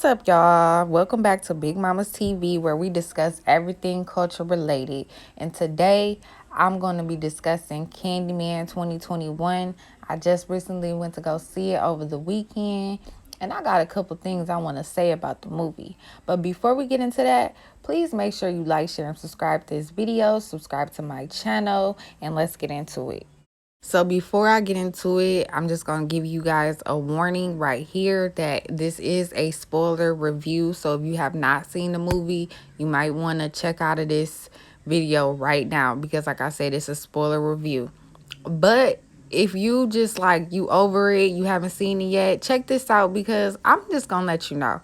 What's up, y'all? Welcome back to Big Mama's TV, where we discuss everything culture related. And today, I'm going to be discussing Candyman 2021. I just recently went to go see it over the weekend, and I got a couple things I want to say about the movie. But before we get into that, please make sure you like, share, and subscribe to this video. Subscribe to my channel, and let's get into it. So before I get into it, I'm just going to give you guys a warning right here that this is a spoiler review. So if you have not seen the movie, you might want to check out of this video right now because like I said, it's a spoiler review. But if you just like you over it, you haven't seen it yet, check this out because I'm just going to let you know.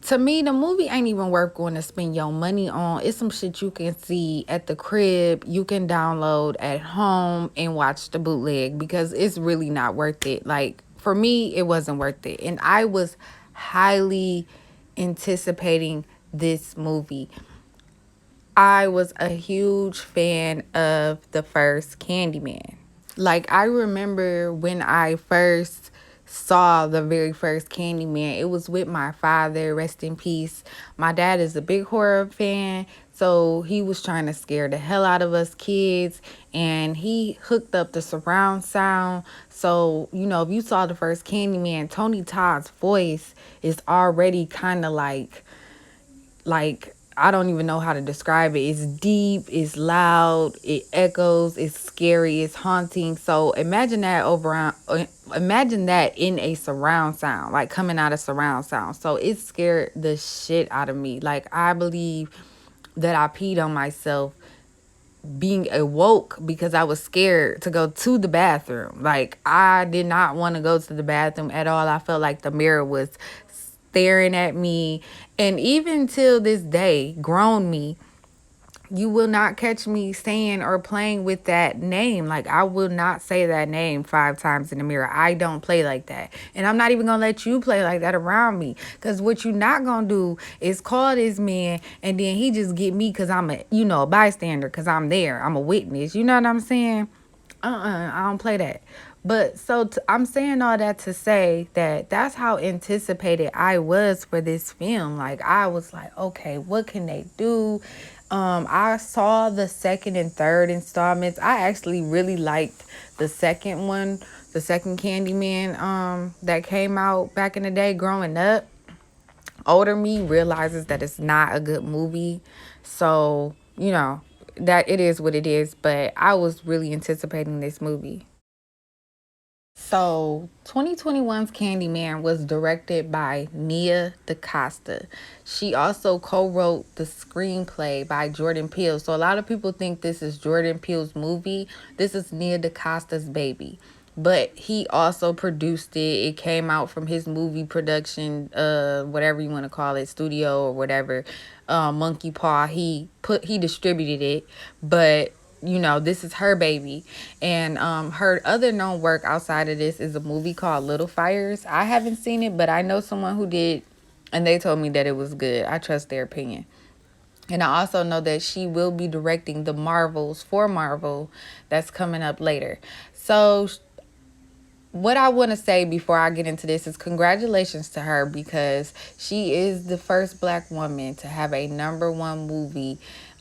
To me, the movie ain't even worth going to spend your money on. It's some shit you can see at the crib, you can download at home and watch the bootleg because it's really not worth it. Like, for me, it wasn't worth it. And I was highly anticipating this movie. I was a huge fan of the first Candyman. Like, I remember when I first saw the very first Candyman, it was with my father, rest in peace. My dad is a big horror fan, so he was trying to scare the hell out of us kids, and he hooked up the surround sound. So, you know, if you saw the first Candyman, Tony Todd's voice is already kind of like I don't even know how to describe it. It's deep, it's loud, it echoes, it's scary, it's haunting. So imagine that in a surround sound, like coming out of surround sound. So it scared the shit out of me. Like, I believe that I peed on myself being awoke because I was scared to go to the bathroom. Like, I did not want to go to the bathroom at all. I felt like the mirror was staring at me. And even till this day, grown me, you will not catch me saying or playing with that name. Like, I will not say that name 5 times in the mirror. I don't play like that. And I'm not even going to let you play like that around me. Because what you're not going to do is call this man and then he just get me because I'm a bystander, because I'm there. I'm a witness. You know what I'm saying? I don't play that. But so I'm saying all that to say that that's how anticipated I was for this film. Like, I was like, okay, what can they do? I saw the second and third installments. I actually really liked the second one, the second Candyman that came out back in the day growing up. Older me realizes that it's not a good movie. So, you know, that it is what it is. But I was really anticipating this movie. So, 2021's Candyman was directed by Nia Decosta. She also co-wrote the screenplay by Jordan Peele. So, a lot of people think this is Jordan Peele's movie. This is Nia Decosta's baby. But he also produced it. It came out from his movie production, whatever you want to call it, studio or whatever, Monkey Paw. He distributed it, but you know, this is her baby. And her other known work outside of this is a movie called Little Fires. I haven't seen it, but I know someone who did, and they told me that it was good. I trust their opinion. And I also know that she will be directing the Marvels for Marvel that's coming up later. So what I want to say before I get into this is congratulations to her, because she is the first Black woman to have a #1 movie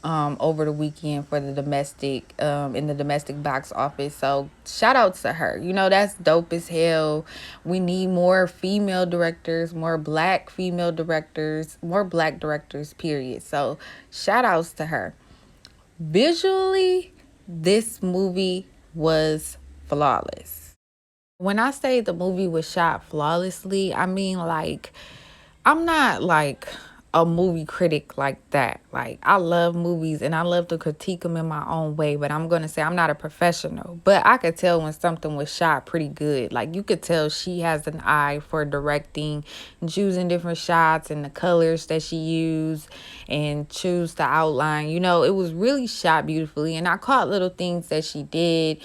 over the weekend for the domestic in the domestic box office. So shout out to her. You know, that's dope as hell. We need more female directors, more Black female directors, more Black directors, period. So shout outs to her. Visually, this movie was flawless. When I say the movie was shot flawlessly, I mean, like, I'm not like a movie critic like that. Like, I love movies and I love to critique them in my own way, but I'm going to say I'm not a professional. But I could tell when something was shot pretty good. Like, you could tell she has an eye for directing and choosing different shots and the colors that she used and choose the outline. You know, it was really shot beautifully. And I caught little things that she did.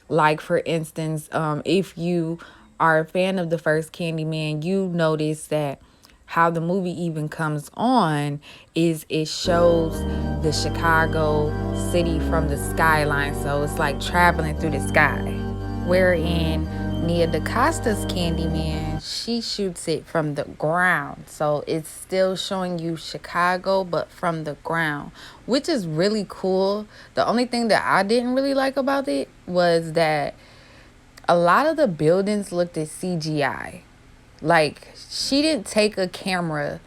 Like, for instance, if you are a fan of the first Candyman, you notice that how the movie even comes on is it shows the Chicago city from the skyline. So it's like traveling through the sky. Wherein Nia DaCosta's Candyman she shoots it from the ground. So it's still showing you Chicago, but from the ground, which is really cool. The only thing that I didn't really like about it was that a lot of the buildings looked at CGI. Like, she didn't take a camera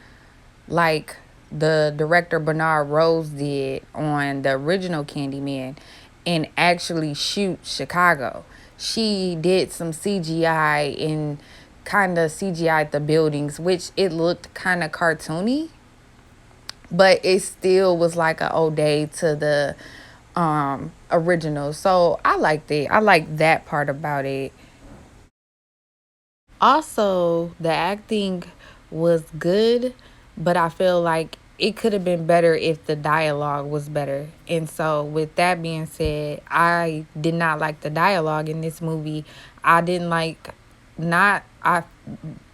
like the director Bernard Rose did on the original Candyman and actually shoot Chicago. She did some CGI and kind of CGI'd the buildings, which it looked kind of cartoony, but it still was like an ode to the original. So I liked it. I like that part about it. Also, the acting was good, but I feel like it could have been better if the dialogue was better. And so, with that being said, I did not like the dialogue in this movie. I didn't like not I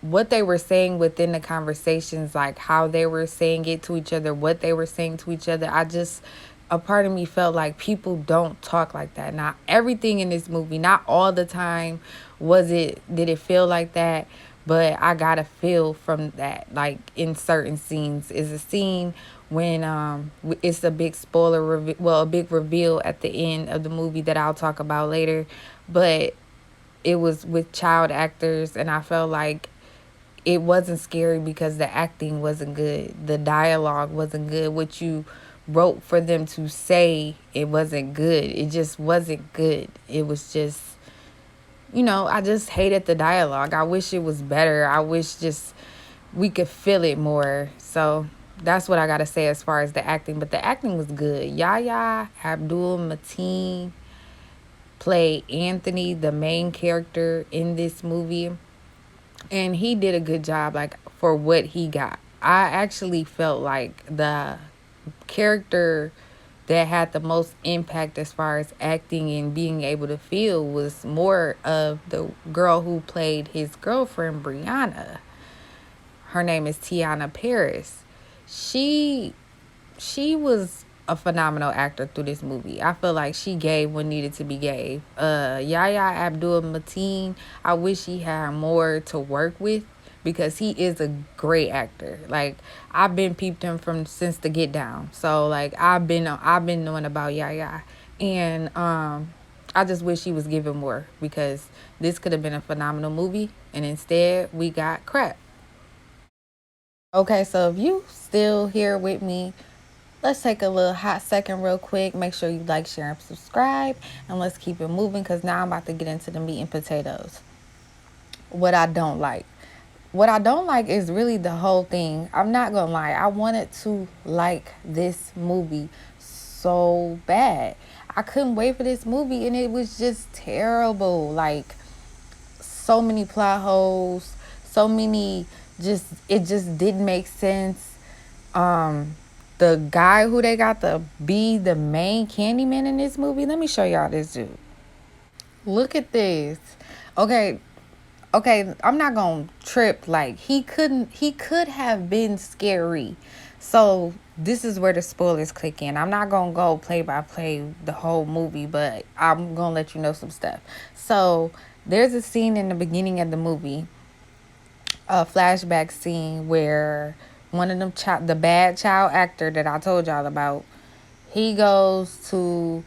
what they were saying within the conversations, like how they were saying it to each other, what they were saying to each other. I just a part of me felt like people don't talk like that. Not everything in this movie, not all the time did it feel like that, but I got a feel from that. Like in certain scenes is a scene when it's a big a big reveal at the end of the movie that I'll talk about later, but it was with child actors, and I felt like it wasn't scary because the acting wasn't good. The dialogue wasn't good. What you wrote for them to say, it wasn't good. It just wasn't good. It was just, I just hated the dialogue. I wish it was better. I wish just we could feel it more. So that's what I got to say as far as the acting. But the acting was good. Yahya Abdul Mateen played Anthony, the main character in this movie, and he did a good job, like, for what he got. I actually felt like the character that had the most impact as far as acting and being able to feel was more of the girl who played his girlfriend, Brianna. Her name is Tiana Paris. She was a phenomenal actor through this movie. I feel like she gave what needed to be gave. Yahya Abdul Mateen, I wish he had more to work with because he is a great actor. Like, I've been peeped him from since the Get Down. So like I've been knowing about Yahya, and I just wish he was given more because this could have been a phenomenal movie, and instead we got crap. Okay, so if you still here with me, let's take a little hot second real quick. Make sure you like, share, and subscribe. And let's keep it moving because now I'm about to get into the meat and potatoes. What I don't like. What I don't like is really the whole thing. I'm not going to lie. I wanted to like this movie so bad. I couldn't wait for this movie and it was just terrible. Like, so many plot holes. So many it just didn't make sense. The guy who they got to be the main Candyman in this movie. Let me show y'all this dude. Look at this. Okay, I'm not gonna trip. Like, he could have been scary. So this is where the spoilers click in. I'm not gonna go play by play the whole movie, but I'm gonna let you know some stuff. So there's a scene in the beginning of the movie, a flashback scene where one of them the bad child actor that I told y'all about, he goes to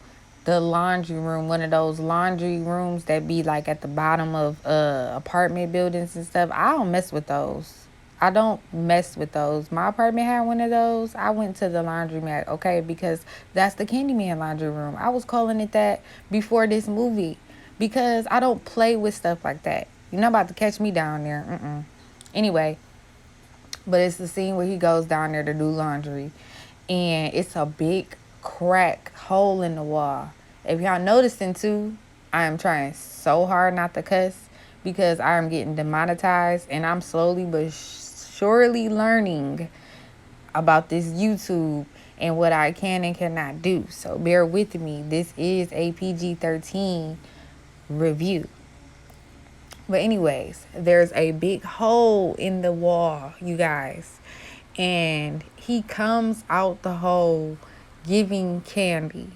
the laundry room, one of those laundry rooms that be like at the bottom of apartment buildings and stuff. I don't mess with those. I don't mess with those. My apartment had one of those. I went to the laundromat, okay, because that's the Candyman laundry room. I was calling it that before this movie because I don't play with stuff like that. You're not about to catch me down there. Anyway, but it's the scene where he goes down there to do laundry, and it's a big crack hole in the wall. If y'all noticing too, I am trying so hard not to cuss because I am getting demonetized, and I'm slowly but surely learning about this YouTube and what I can and cannot do. So bear with me. This is a PG-13 review. But anyways, there's a big hole in the wall, you guys. And he comes out the hole giving candy.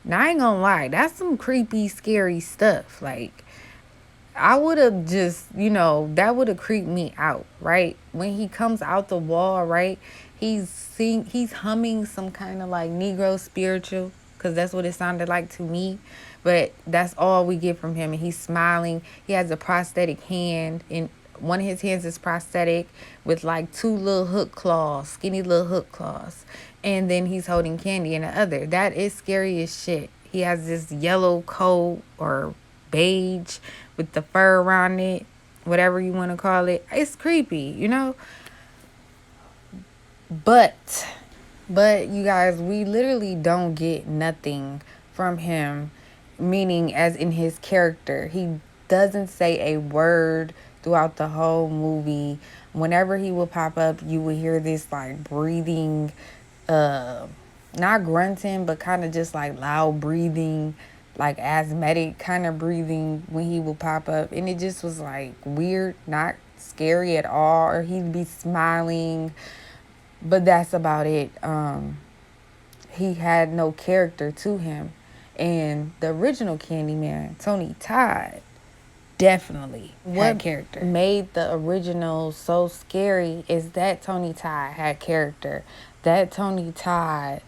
Now, I ain't gonna lie, that's some creepy, scary stuff. Like, I would have just, that would have creeped me out, right? When he comes out the wall, right? He's humming some kind of like Negro spiritual, because that's what it sounded like to me. But that's all we get from him, and he's smiling. He has a prosthetic hand, and one of his hands is prosthetic with like two little hook claws, skinny little hook claws, and then he's holding candy in the other. That is scary as shit. He has this yellow coat or beige with the fur around it, whatever you want to call it. It's creepy. But you guys, we literally don't get nothing from him, meaning as in his character. He doesn't say a word throughout the whole movie. Whenever he would pop up, you would hear this like breathing, uh not grunting, but kind of just like loud breathing, like asthmatic kind of breathing when he would pop up. And it just was like weird, not scary at all. Or he'd be smiling, but that's about it. He had no character to him. And the original Candyman, Tony Todd, definitely had character. What made the original so scary is that Tony Todd had character. That Tony Todd,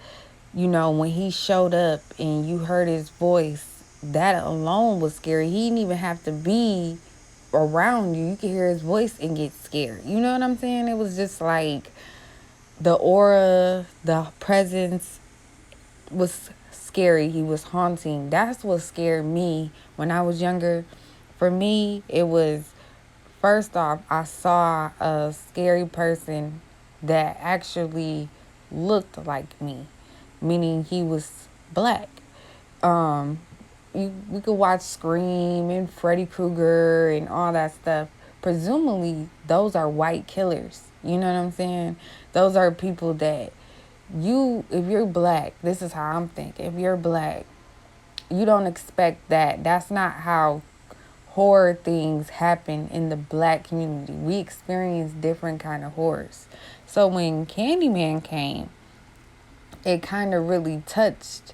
when he showed up and you heard his voice, that alone was scary. He didn't even have to be around you. You could hear his voice and get scared. You know what I'm saying? It was just like the aura, the presence was scary. He was haunting. That's what scared me when I was younger. For me, it was, first off, I saw a scary person that actually looked like me, meaning he was black. We could watch Scream and Freddy Krueger and all that stuff. Presumably, those are white killers. You know what I'm saying? Those are people that if you're black, this is how I'm thinking. If you're black, you don't expect that. That's not how horror things happen in the black community. We experience different kind of horrors. So when Candyman came, it kind of really touched,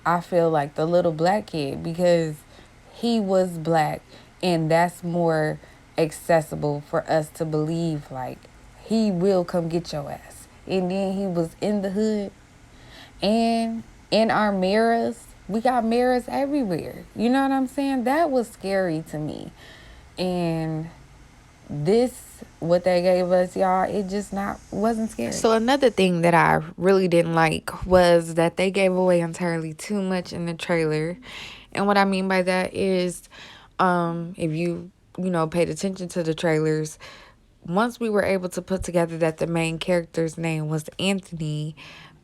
I feel like, the little black kid, because he was black, and that's more accessible for us to believe, like, he will come get your ass. And then he was in the hood, and in our mirrors, we got mirrors everywhere. You know what I'm saying? That was scary to me. And this, what they gave us, y'all, it just wasn't scary. So another thing that I really didn't like was that they gave away entirely too much in the trailer. And what I mean by that is, if you paid attention to the trailers, once we were able to put together that the main character's name was Anthony,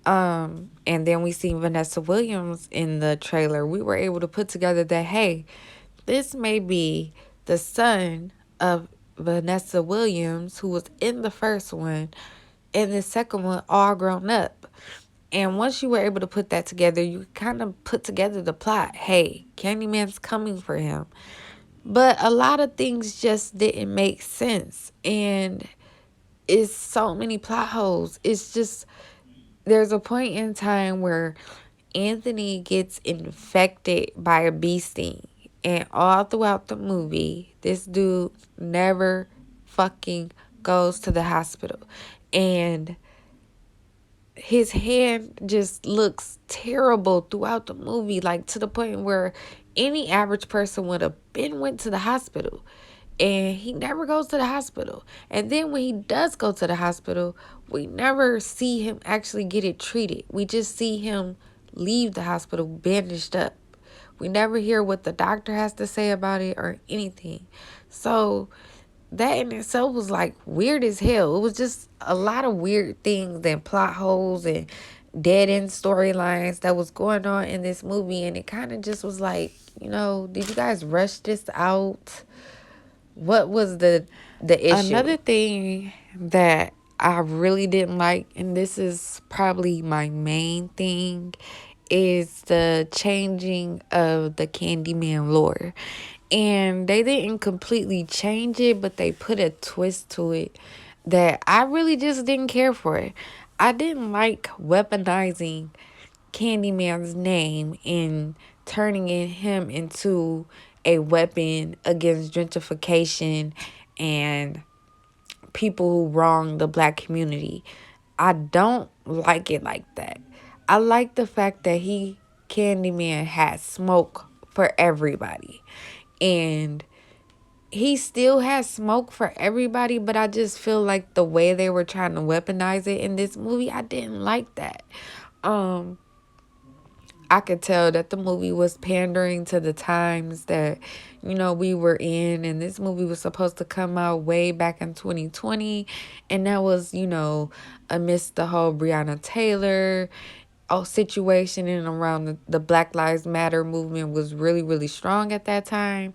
and then we see Vanessa Williams in the trailer, we were able to put together that, hey, this may be the son of Vanessa Williams, who was in the first one, and the second one all grown up. And once you were able to put that together, you kind of put together the plot. Hey, Candyman's coming for him. But a lot of things just didn't make sense. And it's so many plot holes. It's just, there's a point in time where Anthony gets infected by a bee sting. And all throughout the movie, this dude never fucking goes to the hospital. And his hand just looks terrible throughout the movie, like to the point where any average person would have went to the hospital. And he never goes to the hospital. And then when he does go to the hospital, we never see him actually get it treated. We just see him leave the hospital bandaged up. We never hear what the doctor has to say about it or anything. So that in itself was like weird as hell. It was just a lot of weird things and plot holes and dead end storylines that was going on in this movie. And it kind of just was like, did you guys rush this out? What was the issue? Another thing that I really didn't like, and this is probably my main thing, is the changing of the Candyman lore. And they didn't completely change it, but they put a twist to it that I really just didn't care for it. I didn't like weaponizing Candyman's name and turning him into a weapon against gentrification and people who wrong the black community. I don't like it like that. I like the fact that Candyman, had smoke for everybody. And he still has smoke for everybody, but I just feel like the way they were trying to weaponize it in this movie, I didn't like that. I could tell that the movie was pandering to the times that, we were in. And this movie was supposed to come out way back in 2020. And that was, amidst the whole Breonna Taylor situation, and around the Black Lives Matter movement was really, really strong at that time.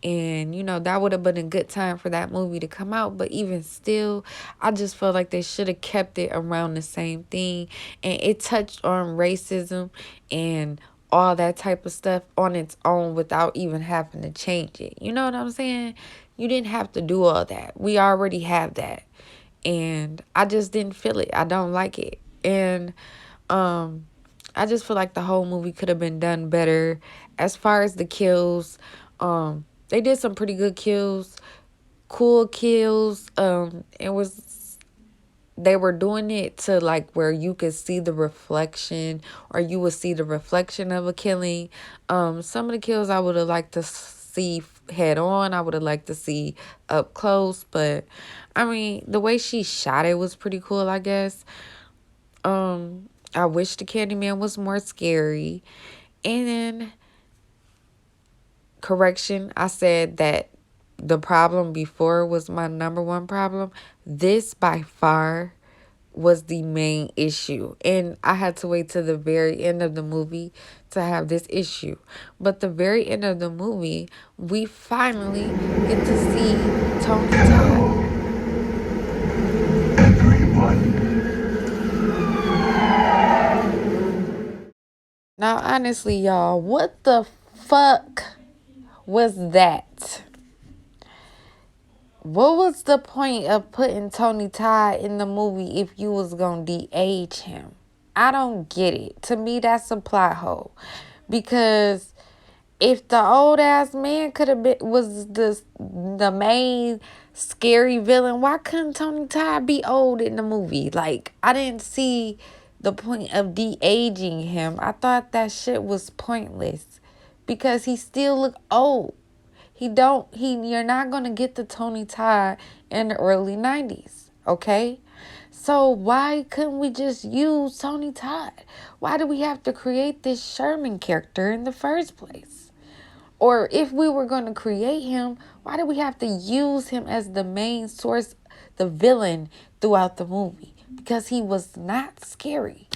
And, that would have been a good time for that movie to come out. But even still, I just felt like they should have kept it around the same thing. And it touched on racism and all that type of stuff on its own without even having to change it. You know what I'm saying? You didn't have to do all that. We already have that. And I just didn't feel it. I don't like it. And I just feel like the whole movie could have been done better. As far as the kills, they did some pretty good kills, cool kills. They were doing it to like where you could see the reflection, or you would see the reflection of a killing. Some of the kills I would have liked to see head on. I would have liked to see up close, but I mean, the way she shot it was pretty cool, I guess. I wish the Candyman was more scary. And then, correction, I said that the problem before was my number one problem. This by far was the main issue. And I had to wait to the very end of the movie to have this issue. But the very end of the movie, we finally get to see Tony Todd. Now, honestly, y'all, what the fuck was that? What was the point of putting Tony Todd in the movie if you was gonna de-age him? I don't get it. To me, that's a plot hole. Because if the old ass man could have been was the main scary villain, why couldn't Tony Todd be old in the movie? Like, I didn't see the point of de-aging him. I thought that shit was pointless because he still looked old. You're not going to get the Tony Todd in the early 90s, okay? So why couldn't we just use Tony Todd? Why do we have to create this Sherman character in the first place? Or if we were going to create him, why do we have to use him as the main source, the villain throughout the movie? Because he was not scary.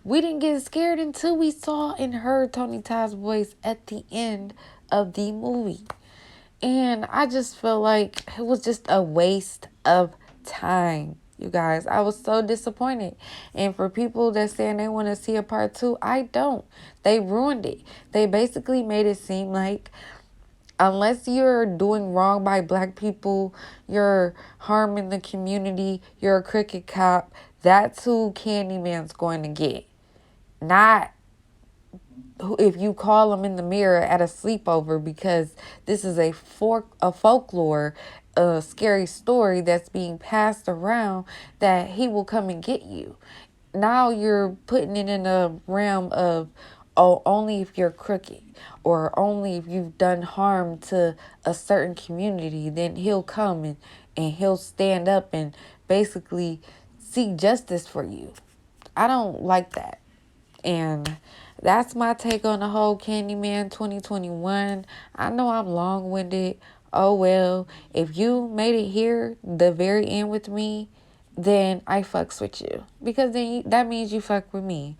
We didn't get scared until we saw and heard Tony Todd's voice at the end of the movie. And I just feel like it was just a waste of time, you guys. I was so disappointed. And for people that saying they want to see a part 2, I don't. They ruined it. They basically made it seem like unless you're doing wrong by black people, you're harming the community, you're a crooked cop, that's who Candyman's going to get. Not if you call him in the mirror at a sleepover, because this is a folklore, a scary story that's being passed around, that he will come and get you. Now you're putting it in a realm of, oh, only if you're crooked or only if you've done harm to a certain community, then he'll come and he'll stand up and basically seek justice for you. I don't like that. And that's my take on the whole Candyman 2021. I know I'm long-winded. Oh, well. If you made it here, the very end with me, then I fucks with you. Because then that means you fuck with me.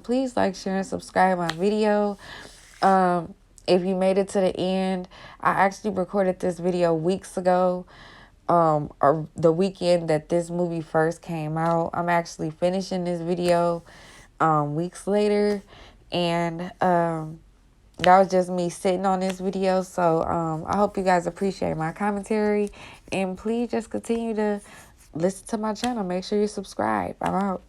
Please like, share, and subscribe my video. If you made it to the end, I actually recorded this video weeks ago. Or the weekend that this movie first came out. I'm actually finishing this video weeks later, and that was just me sitting on this video. So I hope you guys appreciate my commentary, and please just continue to listen to my channel. Make sure you subscribe. I'm out.